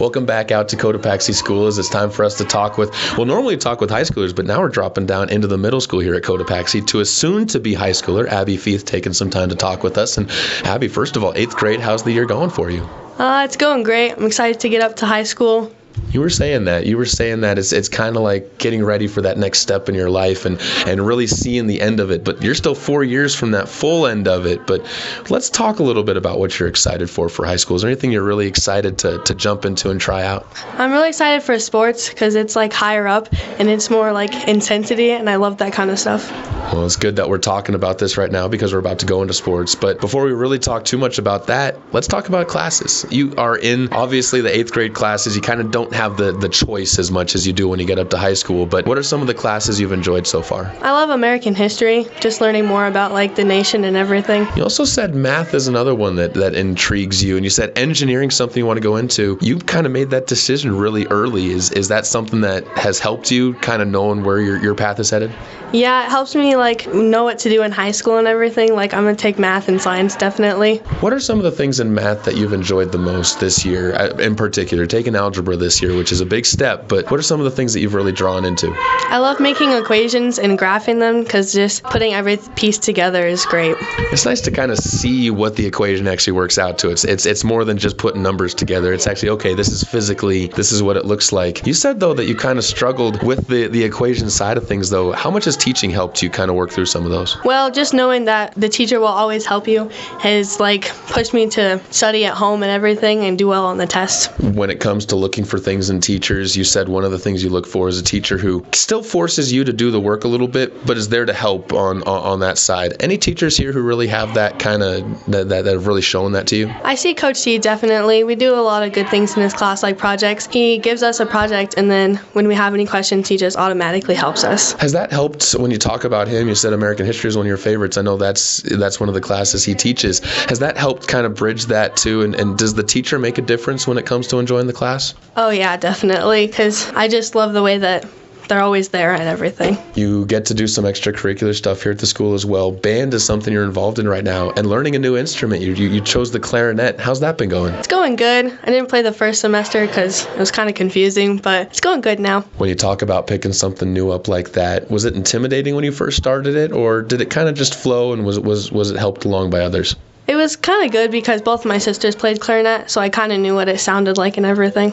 Welcome back out to Cotopaxi Schools. It's time for us to talk with, normally talk with high schoolers, but now we're dropping down into the middle school here at Cotopaxi to a soon-to-be high schooler, Abby Fieth, taking some time to talk with us. And Abby, first of all, 8th grade, how's the year going for you? It's going great. I'm excited to get up to high school. You were saying that. It's kind of like getting ready for that next step in your life and really seeing the end of it. But you're still 4 years from that full end of it. But let's talk a little bit about what you're excited for high school. Is there anything you're really excited to jump into and try out? I'm really excited for sports because it's like higher up and it's more like intensity, and I love that kind of stuff. Well, it's good that we're talking about this right now because we're about to go into sports. But before we really talk too much about that, let's talk about classes. You are in, obviously, the 8th grade classes. You kind of don't have the choice as much as you do when you get up to high school. But what are some of the classes you've enjoyed so far? I love American history, just learning more about like the nation and everything. You also said math is another one that intrigues you. And you said engineering, something you want to go into. You kind of made that decision really early. Is that something that has helped you kind of knowing where your path is headed? Yeah, it helps me like know what to do in high school and everything. Like I'm going to take math and science definitely. What are some of the things in math that you've enjoyed the most this year, in particular? Taking algebra this year, which is a big step, but what are some of the things that you've really drawn into? I love making equations and graphing them because just putting every piece together is great. It's nice to kind of see what the equation actually works out to. It's more than just putting numbers together. It's actually, okay, this is what it looks like. You said, though, that you kind of struggled with the equation side of things, though. How much has teaching helped you kind of work through some of those? Well, just knowing that the teacher will always help you has like pushed me to study at home and everything and do well on the tests. When it comes to looking for things in teachers, you said one of the things you look for is a teacher who still forces you to do the work a little bit, but is there to help on that side. Any teachers here who really have that kind of, that have really shown that to you? I see Coach T, definitely. We do a lot of good things in his class, like projects. He gives us a project, and then when we have any questions, he just automatically helps us. Has that helped when you talk about him? You said American history is one of your favorites. I know that's one of the classes he teaches. Has that helped kind of bridge that too? And does the teacher make a difference when it comes to enjoying the class? Oh yeah, definitely, because I just love the way that they're always there and everything. You get to do some extracurricular stuff here at the school as well. Band is something you're involved in right now, and learning a new instrument. You chose the clarinet. How's that been going? It's going good. I didn't play the first semester because it was kind of confusing, but it's going good now. When you talk about picking something new up like that, was it intimidating when you first started it, or did it kind of just flow, and was it helped along by others? It was kind of good because both my sisters played clarinet, so I kind of knew what it sounded like and everything.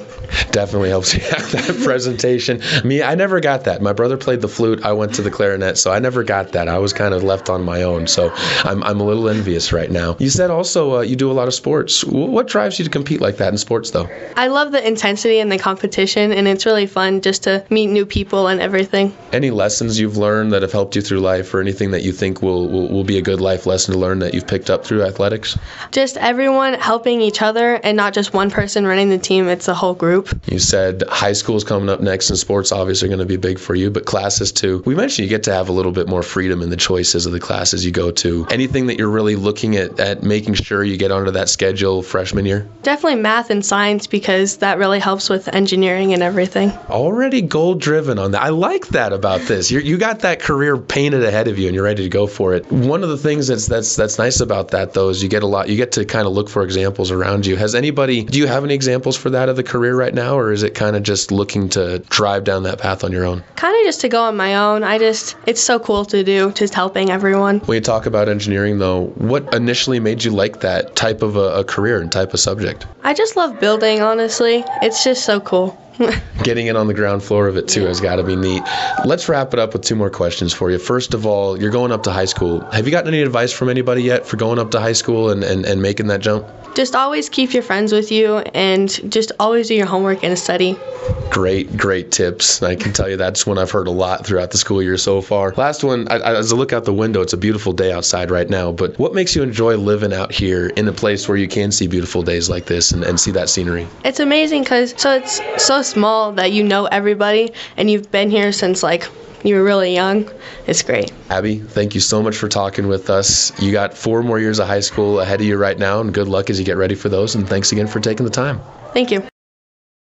Definitely helps you have that presentation. Me, I never got that. My brother played the flute. I went to the clarinet, so I never got that. I was kind of left on my own, so I'm a little envious right now. You said also you do a lot of sports. What drives you to compete like that in sports, though? I love the intensity and the competition, and it's really fun just to meet new people and everything. Any lessons you've learned that have helped you through life, or anything that you think will be a good life lesson to learn that you've picked up through athletics? Just everyone helping each other and not just one person running the team. It's a whole group. You said high school's coming up next, and sports obviously are going to be big for you, but classes too. We mentioned you get to have a little bit more freedom in the choices of the classes you go to. Anything that you're really looking at making sure you get onto that schedule freshman year? Definitely math and science, because that really helps with engineering and everything. Already goal driven on that. I like that about this. You got that career painted ahead of you and you're ready to go for it. One of the things that's nice about that, though, is you get to kind of look for examples around you. Do you have any examples for that of the career right now, or is it kind of just looking to drive down that path on your own? Kind of just to go on my own. It's so cool to do, just helping everyone. When you talk about engineering, though, what initially made you like that type of a career and type of subject? I just love building, honestly. It's just so cool. Getting in on the ground floor of it too has got to be neat. Let's wrap it up with 2 more questions for you. First of all, you're going up to high school. Have you gotten any advice from anybody yet for going up to high school and making that jump? Just always keep your friends with you and just always do your homework and study. Great tips. I can tell you that's one I've heard a lot throughout the school year so far. Last one, as I look out the window, it's a beautiful day outside right now, but what makes you enjoy living out here in a place where you can see beautiful days like this and see that scenery? It's amazing because it's so small that you know everybody and you've been here since like you were really young. It's great. Abby, thank you so much for talking with us. You got 4 more years of high school ahead of you right now, and good luck as you get ready for those, and thanks again for taking the time. Thank you.